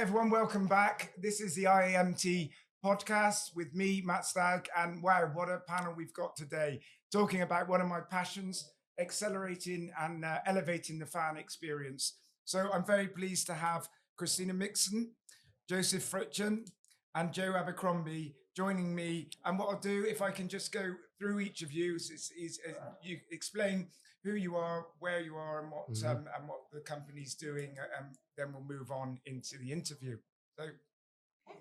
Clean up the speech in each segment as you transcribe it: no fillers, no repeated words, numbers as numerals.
Hi, everyone. Welcome back. This is the IAMT podcast with me, Matt Stagg. And wow, what a panel we've got today talking about one of my passions, accelerating and elevating the fan experience. So I'm very pleased to have Christina Mixon, Joseph Frietchen, and Joe Abercrombie joining me. And what I'll do, if I can just go through each of you, is you explain who you are, where you are, and what the company's doing. Then we'll move on into the interview. So,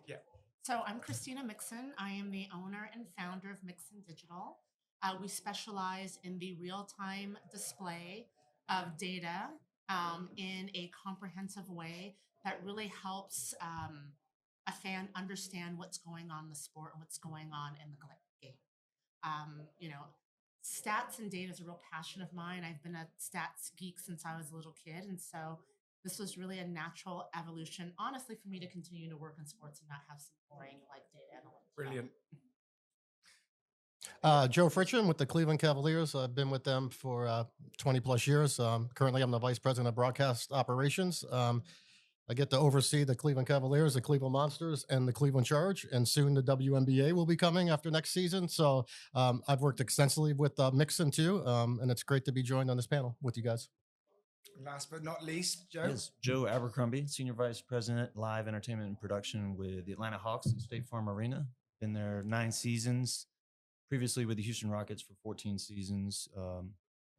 yeah. So I'm Christina Mixon. I am the owner and founder of Mixon Digital. We specialize in the real-time display of data in a comprehensive way that really helps a fan understand what's going on in the sport and what's going on in the game. You know, stats and data is a real passion of mine. I've been a stats geek since I was a little kid. And so this was really a natural evolution, honestly, for me to continue to work in sports and not have some boring like data analytics. Brilliant. Joe Frietchen with the Cleveland Cavaliers. I've been with them for 20 plus years. Currently, I'm the vice president of broadcast operations. I get to oversee the Cleveland Cavaliers, the Cleveland Monsters, and the Cleveland Charge. And soon the WNBA will be coming after next season. So I've worked extensively with Mixon too. And it's great to be joined on this panel with you guys. Last but not least, Joe. Yes, Joe Abercrombie, Senior Vice President, Live Entertainment and Production with the Atlanta Hawks at State Farm Arena. Been there 9 seasons, previously with the Houston Rockets for 14 seasons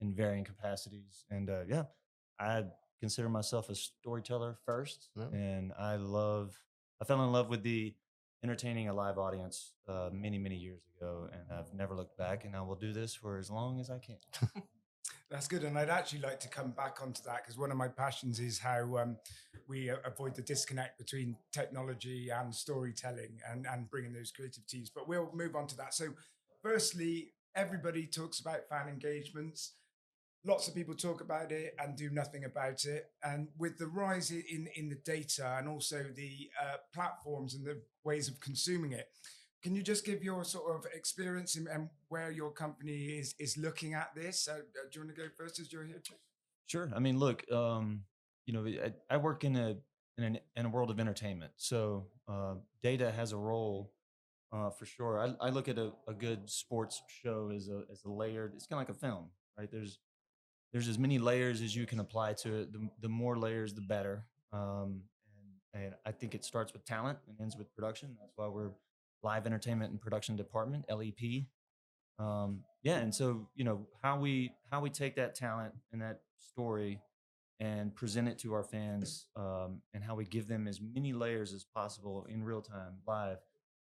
in varying capacities. And yeah, I consider myself a storyteller first. Yeah. And I fell in love with the entertaining a live audience many, many years ago. And I've never looked back, and I will do this for as long as I can. That's good. And I'd actually like to come back onto that because one of my passions is how we avoid the disconnect between technology and storytelling and bringing those creative teams. But we'll move on to that. So firstly, everybody talks about fan engagements. Lots of people talk about it and do nothing about it. And with the rise in the data and also the platforms and the ways of consuming it, can you just give your sort of experience and where your company is looking at this? Do you want to go first as you're here? Sure. I mean, look, I work in a world of entertainment. So data has a role for sure. I look at a good sports show as a layered, it's kind of like a film, right? There's as many layers as you can apply to it. The more layers, the better. And I think it starts with talent and ends with production. That's why we're Live Entertainment and Production Department, LEP. And so how we take that talent and that story and present it to our fans, and how we give them as many layers as possible in real time, live,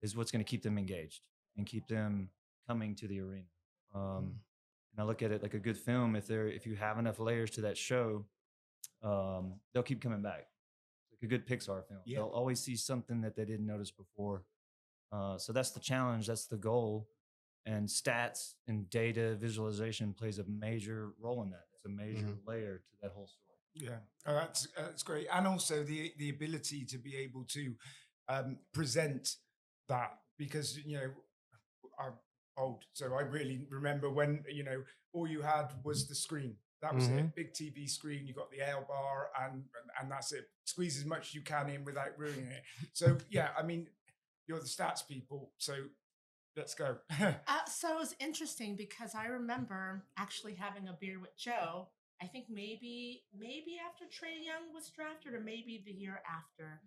is what's going to keep them engaged and keep them coming to the arena. And I look at it like a good film. If you have enough layers to that show, they'll keep coming back. Like a good Pixar film, they'll always see something that they didn't notice before. So that's the challenge. That's the goal. And stats and data visualization plays a major role in that. It's a major layer to that whole story. Yeah, that's great. And also the ability to be able to present that, because, I'm old. So I really remember when, all you had was the screen. That was it. Big TV screen. You got the L bar and that's it. Squeeze as much as you can in without ruining it. So, yeah, I mean, you're the stats people, so let's go. So it was interesting because I remember actually having a beer with Joe. I think maybe after Trae Young was drafted, or maybe the year after.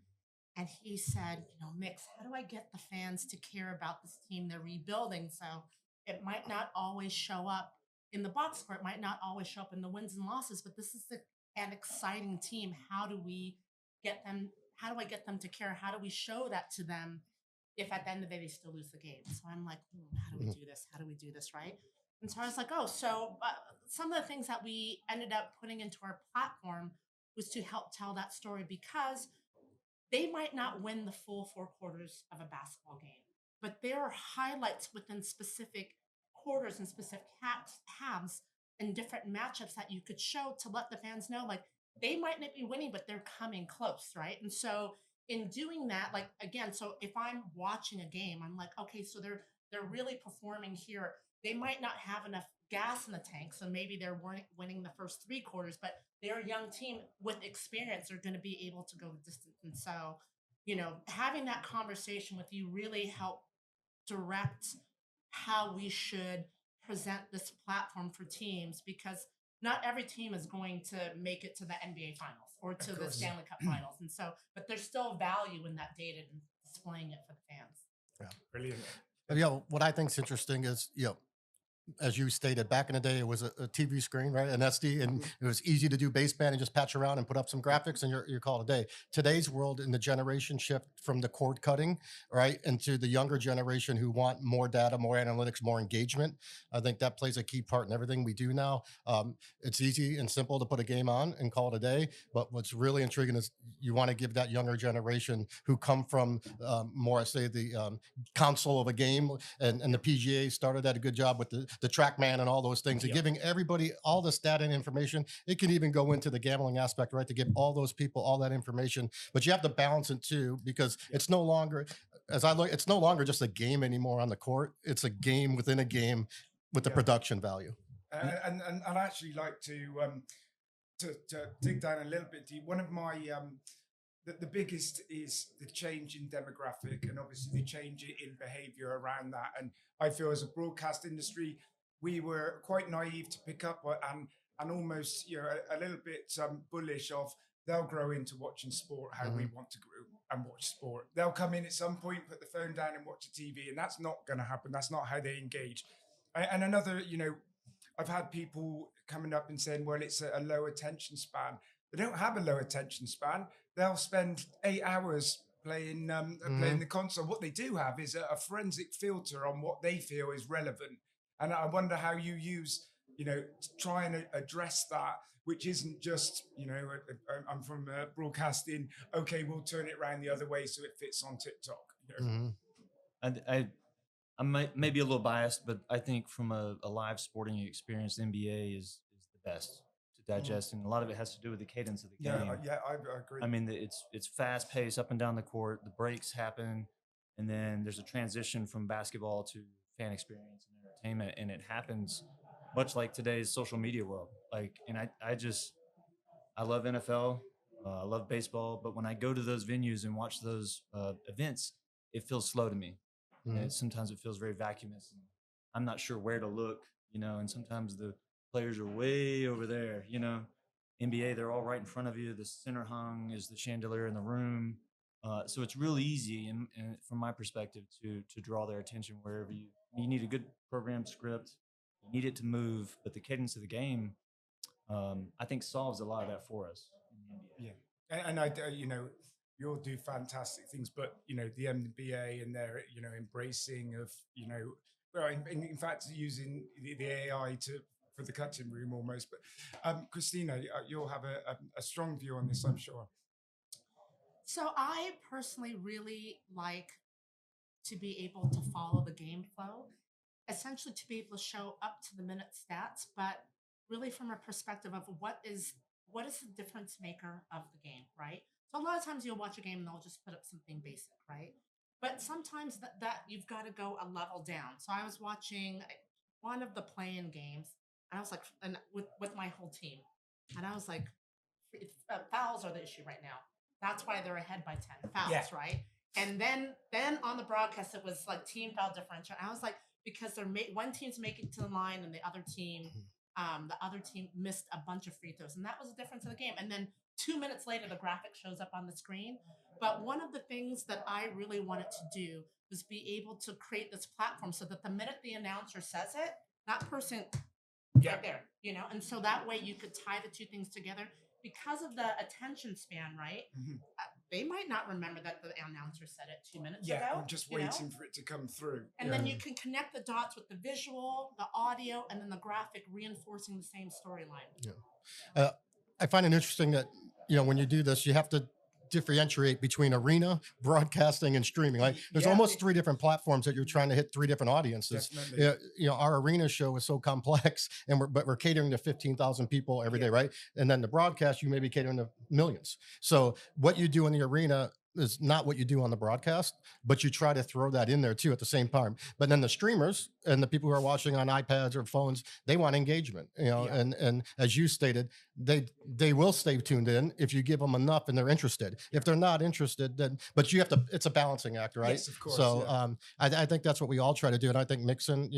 And he said, Mix, how do I get the fans to care about this team? They're rebuilding, so it might not always show up in the box score. It might not always show up in the wins and losses, but this is an exciting team. How do we get them? How do I get them to care? How do we show that to them if at the end of the day they still lose the game? So I'm like, how do we do this? How do we do this, right? And so I was like, some of the things that we ended up putting into our platform was to help tell that story, because they might not win the full 4 quarters of a basketball game, but there are highlights within specific quarters and specific halves and different matchups that you could show to let the fans know, like, they might not be winning, but they're coming close, right? And so in doing that, like, again, so if I'm watching a game, I'm like, okay, so they're really performing here. They might not have enough gas in the tank. So maybe they're winning the first 3 quarters, but they're a young team with experience. They're going to be able to go the distance. And so, having that conversation with you really helped direct how we should present this platform for teams, because not every team is going to make it to the NBA finals or to the Stanley Cup finals. And so, but there's still value in that data and displaying it for the fans. Yeah. Brilliant. What I think is interesting is, as you stated, back in the day, it was a TV screen, right? An SD, and it was easy to do baseband and just patch around and put up some graphics and you're called a day. Today's world, in the generation shift from the cord cutting, right, into the younger generation who want more data, more analytics, more engagement, I think that plays a key part in everything we do now. It's easy and simple to put a game on and call it a day, but what's really intriguing is you want to give that younger generation who come from more, I say, the console of a game, and the PGA started at a good job with the TrackMan and all those things, and giving everybody all this data and information. It can even go into the gambling aspect, right, to give all those people all that information. But you have to balance it too, because it's no longer, it's no longer just a game anymore on the court. It's a game within a game with the production value. And I'd actually like to dig down a little bit deep. One of my the biggest is the change in demographic, and obviously the change in behavior around that. And I feel, as a broadcast industry, we were quite naive to pick up and almost a little bit bullish of, they'll grow into watching sport how we want to grow and watch sport. They'll come in at some point, put the phone down and watch the TV, and that's not going to happen. That's not how they engage. And another, I've had people coming up and saying, well, it's a low attention span. They don't have a low attention span. They'll spend 8 hours playing the console. What they do have is a forensic filter on what they feel is relevant. And I wonder how you use, to try and address that, which isn't just, I'm from broadcasting. Okay, we'll turn it around the other way so it fits on TikTok. I may be a little biased, but I think from a live sporting experience, NBA is the best to digest, and a lot of it has to do with the cadence of the game. Yeah, I agree. I mean, it's fast paced up and down the court. The breaks happen, and then there's a transition from basketball to fan experience and entertainment, and it happens much like today's social media world. And I love NFL, I love baseball, but when I go to those venues and watch those events, it feels slow to me. And sometimes it feels very vacuumous, and I'm not sure where to look, and sometimes the players are way over there, NBA, they're all right in front of you. The center hung is the chandelier in the room. So it's real easy, and from my perspective, to draw their attention wherever you need a good program script, you need it to move, but the cadence of the game, I think, solves a lot of that for us in the NBA. Yeah, and I, you all do fantastic things, but the NBA and their embracing of well, in fact, using the AI for the cutting room almost. But Christina, you'll have a strong view on this, I'm sure. So I personally really like to be able to follow the game flow, essentially to be able to show up to the minute stats, but really from a perspective of what is the difference maker of the game, right? So a lot of times you'll watch a game and they'll just put up something basic, right? But sometimes that you've got to go a level down. So I was watching one of the play-in games, and I was like, and with my whole team, and I was like, fouls are the issue right now. That's why they're ahead by 10 fouls, right? And then on the broadcast, it was like team foul differential. And I was like, because one team's making to the line and the other team missed a bunch of free throws, and that was the difference in the game. And then 2 minutes later, the graphic shows up on the screen. But one of the things that I really wanted to do was be able to create this platform so that the minute the announcer says it, that person right there, and so that way you could tie the two things together. Because of the attention span, right? They might not remember that the announcer said it 2 minutes ago. Yeah, just waiting for it to come through. And then you can connect the dots with the visual, the audio, and then the graphic reinforcing the same storyline. Yeah. I find it interesting that, when you do this, you have to differentiate between arena, broadcasting, and streaming. Like there's almost 3 different platforms that you're trying to hit 3 different audiences. Our arena show is so complex, but we're catering to 15,000 people every day, right? And then the broadcast, you may be catering to millions. So what you do in the arena is not what you do on the broadcast, but you try to throw that in there too at the same time. But then the streamers and the people who are watching on iPads or phones, they want engagement, Yeah. and as you stated, they will stay tuned in if you give them enough and they're interested. If they're not interested, then but you have to. It's a balancing act, right? Yes, of course. So Yeah. I think that's what we all try to do, and I think Mixon,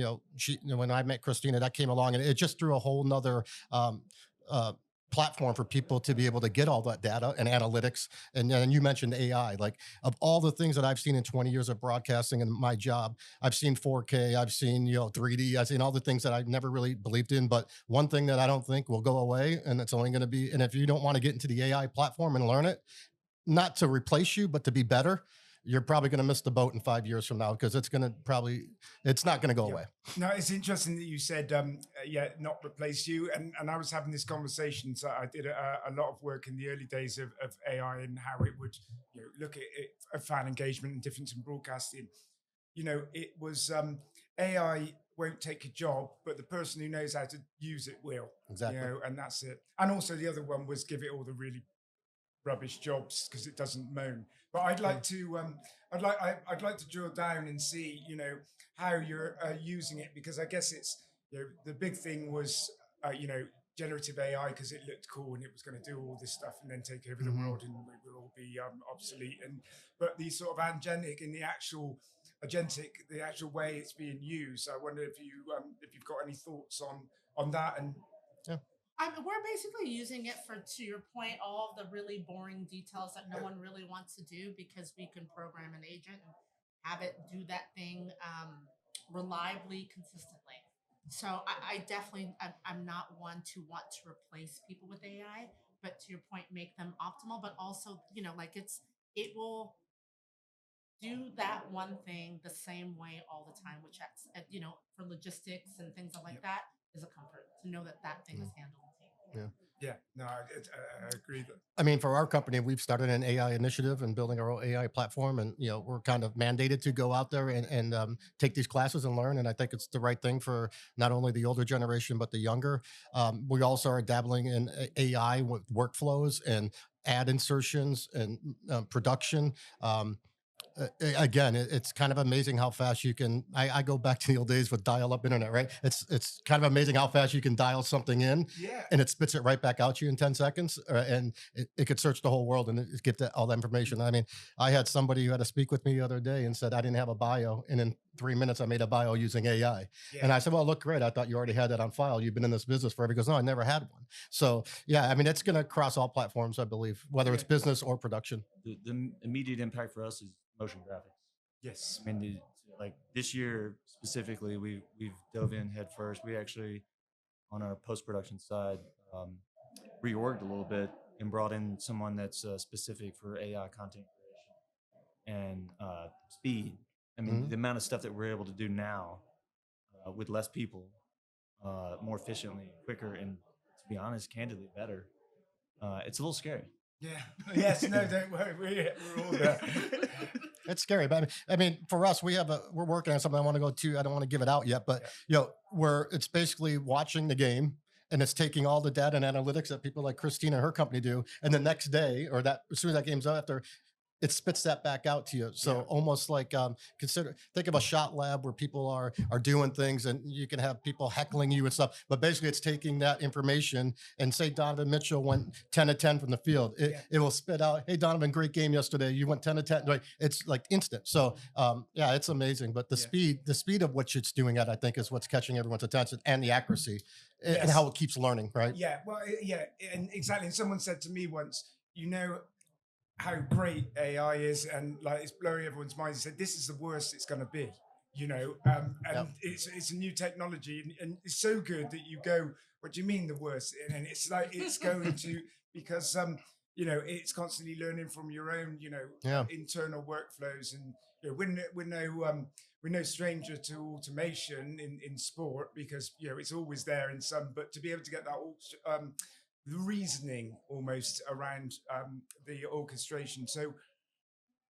when I met Christina, that came along, and it just threw a whole nother. Uh, Platform for people to be able to get all that data and analytics. And then you mentioned AI. Like, of all the things that I've seen in 20 years of broadcasting and my job, I've seen 4K, I've seen 3D, I've seen all the things that I've never really believed in. But one thing that I don't think will go away, and it's only going to be, and if you don't want to get into the AI platform and learn it, not to replace you, but to be better, you're probably going to miss the boat in 5 years from now, because it's not going to go Yeah. away. No, it's interesting that you said, not replace you. And I was having this conversation. So I did a lot of work in the early days of AI and how it would look at it, fan engagement and difference in broadcasting. It was AI won't take a job, but the person who knows how to use it will. Exactly. And that's it. And also the other one was give it all the really rubbish jobs because it doesn't moan. But I'd like to I'd like to drill down and see how you're using it, because I guess it's the big thing was generative AI, because it looked cool and it was going to do all this stuff and then take over the world and we will all be obsolete. And but the sort of agentic in the actual way it's being used, I wonder if you've got any thoughts on that. And We're basically using it for, to your point, all of the really boring details that no one really wants to do, because we can program an agent and have it do that thing reliably, consistently. So I definitely, I'm not one to want to replace people with AI, but to your point, make them optimal. But also, it will do that one thing the same way all the time, which for logistics and things like that is a comfort to know that that thing is handled. Yeah. yeah, no, I agree that. I mean, for our company, we've started an AI initiative and building our own AI platform, and we're kind of mandated to go out there and take these classes and learn. And I think it's the right thing for not only the older generation but the younger. We also are dabbling in AI with workflows and ad insertions and production. Again, it's kind of amazing how fast you can. I go back to the old days with dial-up internet, right? It's kind of amazing how fast you can dial something in, Yeah. and it spits it right back out to you in 10 seconds, and it could search the whole world and it get all the information. I mean, I had somebody who had to speak with me the other day and said I didn't have a bio, and in 3 minutes I made a bio using AI. Yeah. And I said, well, look, great. I thought you already had that on file. You've been in this business forever. He goes, no, I never had one. So yeah, I mean, it's going to cross all platforms, I believe, whether it's business or production. The immediate impact for us is motion graphics. Yes. I mean, like this year specifically, we've dove in head first. We actually, on our post production side, reorged a little bit and brought in someone that's specific for AI content creation and speed. I mean, the amount of stuff that we're able to do now with less people, more efficiently, quicker, and to be honest, candidly, better. It's a little scary. Yeah. Yes. No. Don't worry. We're all there. It's scary, but I mean, for us, we're working on something I want to go to. I don't want to give it out yet, but where it's basically watching the game, and it's taking all the data and analytics that people like Christina and her company do, and the next day, or that as soon as that game's after, it spits that back out to you. So almost like think of a shot lab where people are doing things, and you can have people heckling you and stuff. But basically, it's taking that information, and say Donovan Mitchell went 10 of 10 from the field. It will spit out, hey Donovan, great game yesterday. You went 10 of 10. Right? It's like instant. So it's amazing. But the speed of which it's doing it, I think, is what's catching everyone's attention, and the accuracy and how it keeps learning. Right? Yeah. Well, and exactly. And someone said to me once, how great AI is, and like it's blowing everyone's minds. He said, "This is the worst it's going to be," and it's a new technology, and it's so good that you go, "What do you mean the worst?" And it's like it's going to, because it's constantly learning from your own internal workflows, and we're no stranger to automation in sport, because it's always there in some, but to be able to get that the reasoning almost around the orchestration. So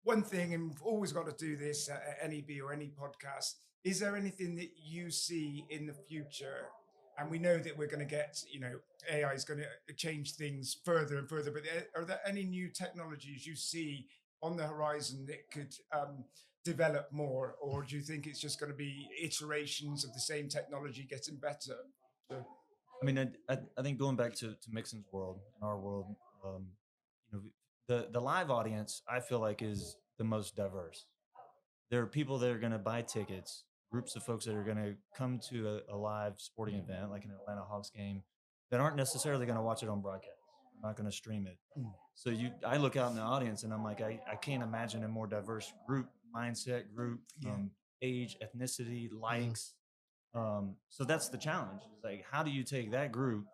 one thing, and we've always got to do this at NEB or any podcast, is there anything that you see in the future? And we know that we're going to get, AI is going to change things further and further, but are there any new technologies you see on the horizon that could develop more, or do you think it's just going to be iterations of the same technology getting better? So, I mean, I think going back to Mixon's world and our world, you know, the live audience I feel like is the most diverse. There are people that are going to buy tickets, groups of folks that are going to come to a live sporting event like an Atlanta Hawks game that aren't necessarily going to watch it on broadcast. They're not going to stream it. So I look out in the audience and I'm like, I can't imagine a more diverse group, mindset, group, age, ethnicity, likes. So that's the challenge. It's like, how do you take that group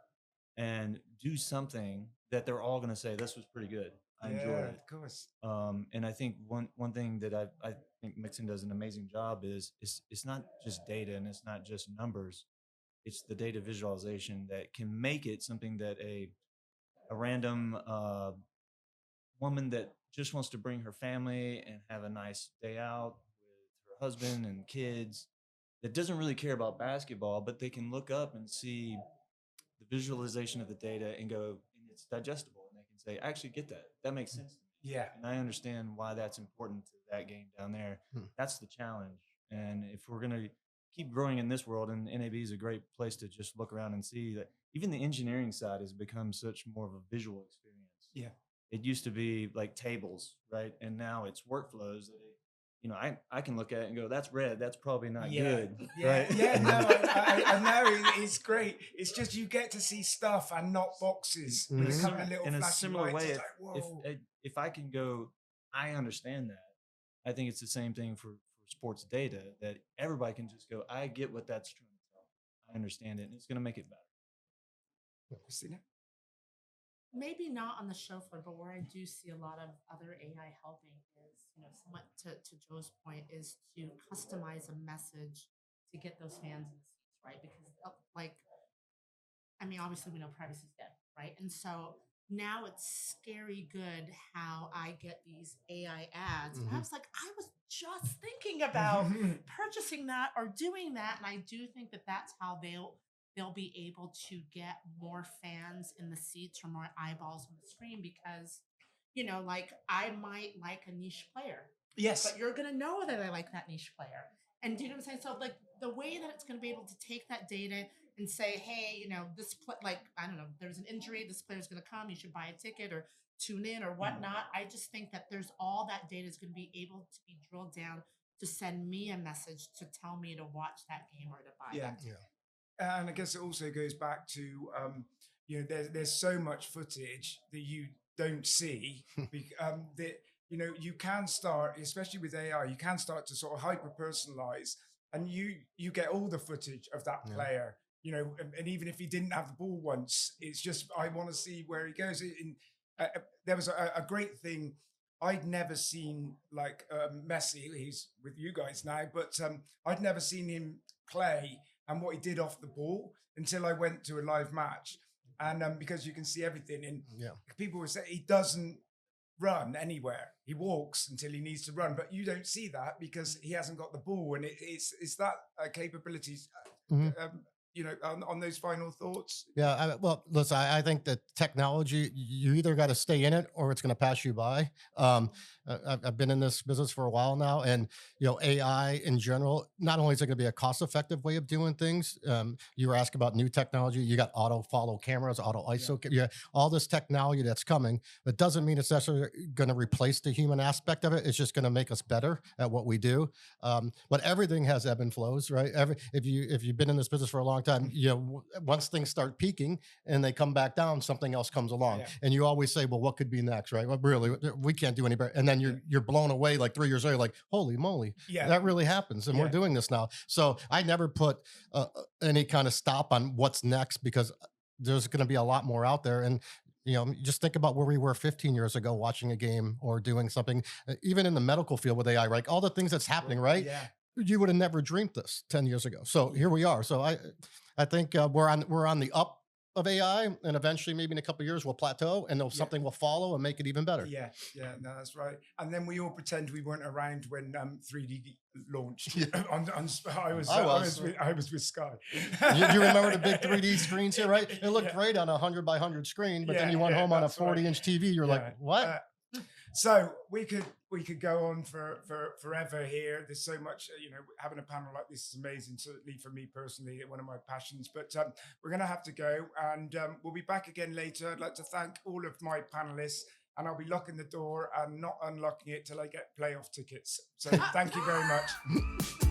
and do something that they're all going to say, this was pretty good. I enjoyed it. Of course. And I think one thing that I think Mixon does an amazing job is it's not just data and it's not just numbers. It's the data visualization that can make it something that a random woman that just wants to bring her family and have a nice day out with her husband and kids that doesn't really care about basketball, but they can look up and see the visualization of the data and go, and it's digestible. And they can say, I actually get that. That makes sense to me. Yeah. And I understand why that's important to that game down there. That's the challenge. And if we're going to keep growing in this world, and NAB is a great place to just look around and see that even the engineering side has become such more of a visual experience. Yeah. It used to be like tables, right? And now it's workflows that I can look at it and go, that's red. That's probably not good. Right? Yeah, no, I know it's great. It's just you get to see stuff and not boxes. In a similar way, if I can go, I understand that. I think it's the same thing for sports data, that everybody can just go, I get what that's trying to tell me. I understand it, and it's going to make it better. Christina? Maybe not on the show floor, but where I do see a lot of other AI helping is, somewhat to Joe's point, is to customize a message to get those fans in the seats, right? Because, obviously we know privacy is dead, right? And so now it's scary good how I get these AI ads. And I was like, I was just thinking about purchasing that or doing that. And I do think that that's how they'll be able to get more fans in the seats or more eyeballs on the screen, because, I might like a niche player. Yes. But you're going to know that I like that niche player. And do you know what I'm saying? So the way that it's going to be able to take that data and say, hey, I don't know, there's an injury, this player's going to come, you should buy a ticket or tune in or whatnot. I just think that there's all that data is going to be able to be drilled down to send me a message to tell me to watch that game or to buy that ticket. Yeah. And I guess it also goes back to, there's so much footage that you don't see that, you can start, especially with AI, you can start to sort of hyper personalize, and you get all the footage of that player, and even if he didn't have the ball once, it's just, I want to see where he goes. There was a great thing. I'd never seen Messi, he's with you guys now, but I'd never seen him play and what he did off the ball until I went to a live match. And because you can see everything, and people would say he doesn't run anywhere. He walks until he needs to run, but you don't see that because he hasn't got the ball. And it's that capabilities, on those final thoughts. Yeah. Well, listen, I think that technology, you either got to stay in it or it's going to pass you by. I've been in this business for a while now, and AI in general, not only is it going to be a cost-effective way of doing things. You were asking about new technology. You got auto follow cameras, auto ISO, all this technology that's coming. It doesn't mean it's necessarily going to replace the human aspect of it. It's just going to make us better at what we do. But everything has ebb and flows, right? If you've been in this business for a long time, once things start peaking and they come back down, something else comes along, and you always say, well, what could be next, right? Well, really, we can't do any better. And then you're blown away like 3 years later, like, holy moly, that really happens. And we're doing this now. So I never put any kind of stop on what's next, because there's going to be a lot more out there. And just think about where we were 15 years ago watching a game or doing something, even in the medical field with AI, right? All the things that's happening, right? Yeah. You would have never dreamed this 10 years ago. So here we are. So I think we're on the up of AI, and eventually maybe in a couple of years we'll plateau, and something will follow and make it even better. Yeah, no, that's right. And then we all pretend we weren't around when 3D launched. I was with Sky. You remember the big 3D screens here, right? It looked great on a 100 by 100 screen, but then you went home on a 40-inch TV. You're like, what? So we could go on for forever here. There's so much, having a panel like this is amazing. Certainly for me personally, one of my passions. But we're going to have to go, and we'll be back again later. I'd like to thank all of my panelists, and I'll be locking the door and not unlocking it till I get playoff tickets. So thank you very much.